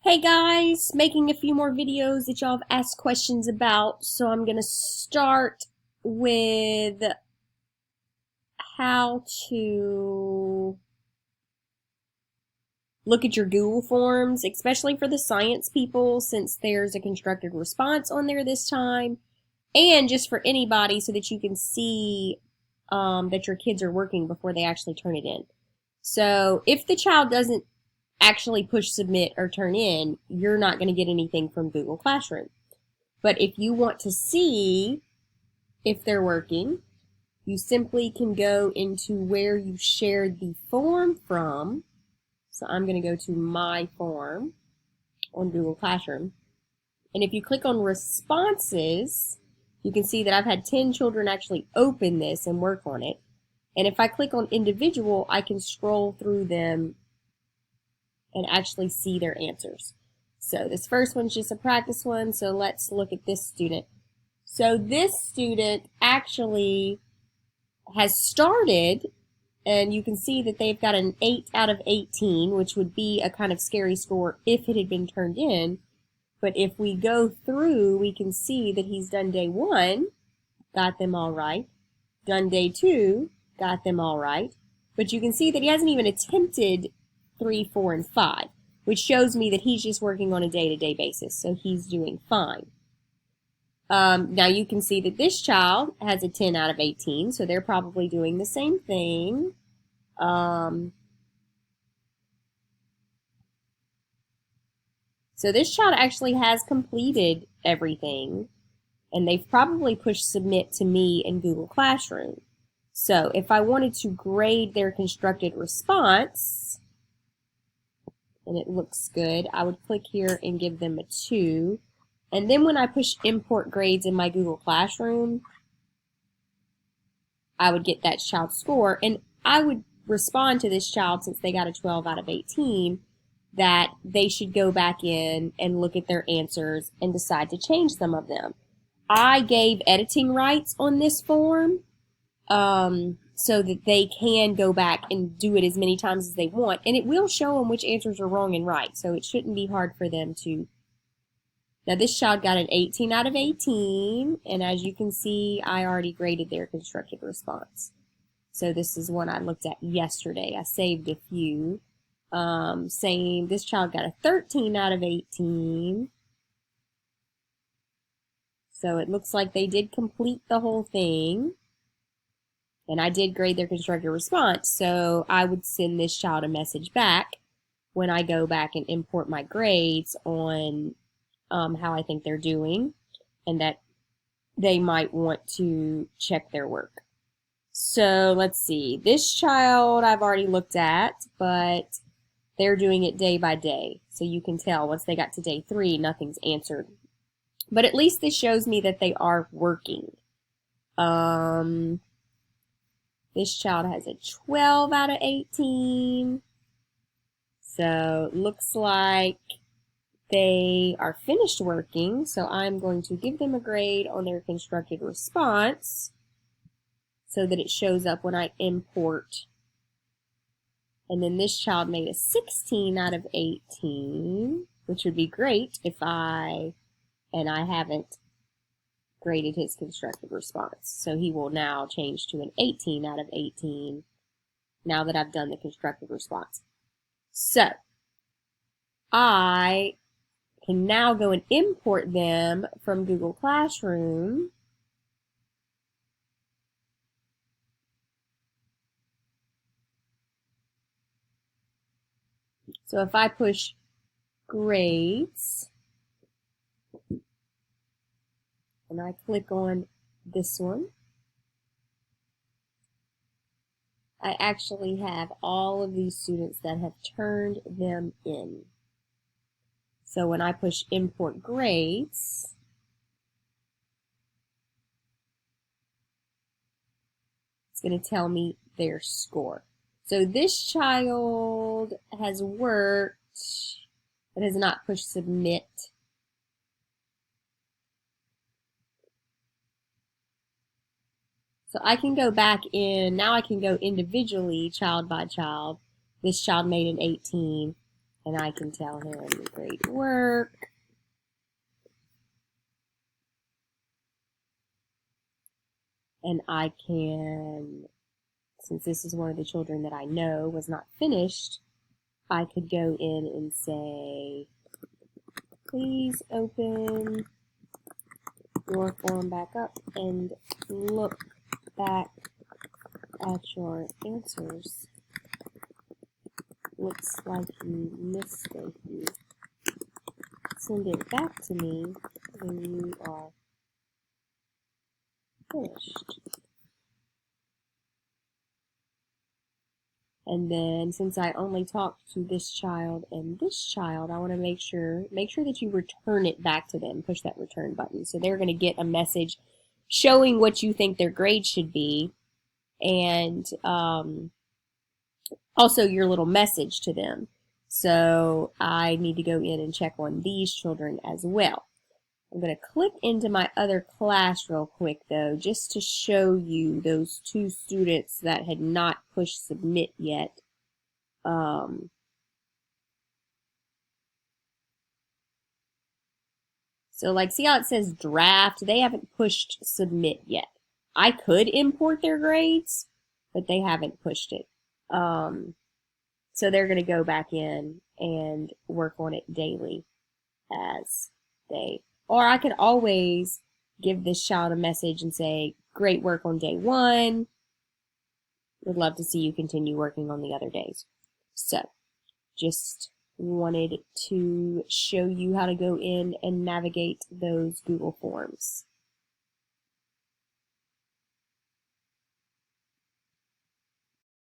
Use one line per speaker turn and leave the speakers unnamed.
Hey guys, making a few more videos that y'all have asked questions about. So I'm going to start with how to look at your Google Forms, especially for the science people, since there's a constructed response on there this time, and just for anybody so that you can see that your kids are working before they actually turn it in. So if the child doesn't actually push submit or turn in, you're not going to get anything from Google Classroom. But if you want to see if they're working, you simply can go into where you shared the form from. So I'm going to go to My Form on Google Classroom. And if you click on Responses, you can see that I've had 10 children actually open this and work on it. And if I click on Individual, I can scroll through them and actually see their answers. So this first one's just a practice one, so let's look at this student. So this student actually has started, and you can see that they've got an 8 out of 18, which would be a kind of scary score if it had been turned in. But if we go through, we can see that he's done day 1, got them all right. Done day 2, got them all right. But you can see that he hasn't even attempted 3, 4, and 5, which shows me that he's just working on a day-to-day basis, so he's doing fine. Now you can see that this child has a 10 out of 18, so they're probably doing the same thing. So this child actually has completed everything, and they've probably pushed submit to me in Google Classroom. So if I wanted to grade their constructed response, and it looks good, I would click here and give them a 2. And then when I push import grades in my Google Classroom, I would get that child's score, and I would respond to this child, since they got a 12 out of 18, that they should go back in and look at their answers and decide to change some of them. I gave editing rights on this form, so that they can go back and do it as many times as they want, and it will show them which answers are wrong and right, so it shouldn't be hard for them to. Now this child got an 18 out of 18, and as you can see, I already graded their constructed response. So this is one I looked at yesterday. I saved a few. This child got a 13 out of 18. So it looks like they did complete the whole thing. And I did grade their constructed response, so I would send this child a message back when I go back and import my grades on how I think they're doing, and that they might want to check their work. So let's see. This child I've already looked at, but they're doing it day by day. So you can tell once they got to day 3, nothing's answered. But at least this shows me that they are working. This child has a 12 out of 18. So it looks like they are finished working. So I'm going to give them a grade on their constructed response so that it shows up when I import. And then this child made a 16 out of 18, which would be great if I haven't graded his constructed response. So he will now change to an 18 out of 18 now that I've done the constructed response. So I can now go and import them from Google Classroom. So if I push grades and I click on this one, I actually have all of these students that have turned them in. So when I push import grades, it's going to tell me their score. So this child has worked, but has not pushed submit. So I can go back in, now I can go individually, child by child. This child made an 18, And I can tell him, great work. And I can, since this is one of the children that I know was not finished, I could go in and say, please open your form back up and look back at your answers. Looks like you missed a few. Send it back to me when you are finished. And then since I only talked to this child and this child, I want to make sure that you return it back to them. Push that return button. So they're going to get a message showing what you think their grade should be, and also your little message to them. So I need to go in and check on these children as well. I'm going to click into my other class real quick though, just to show you those two students that had not pushed submit yet. So like, see how it says draft? They haven't pushed submit yet. I could import their grades, but they haven't pushed it. So they're going to go back in and work on it daily as they, or I could always give this child a message and say, great work on day 1. Would love to see you continue working on the other days. So just wanted to show you how to go in and navigate those Google Forms.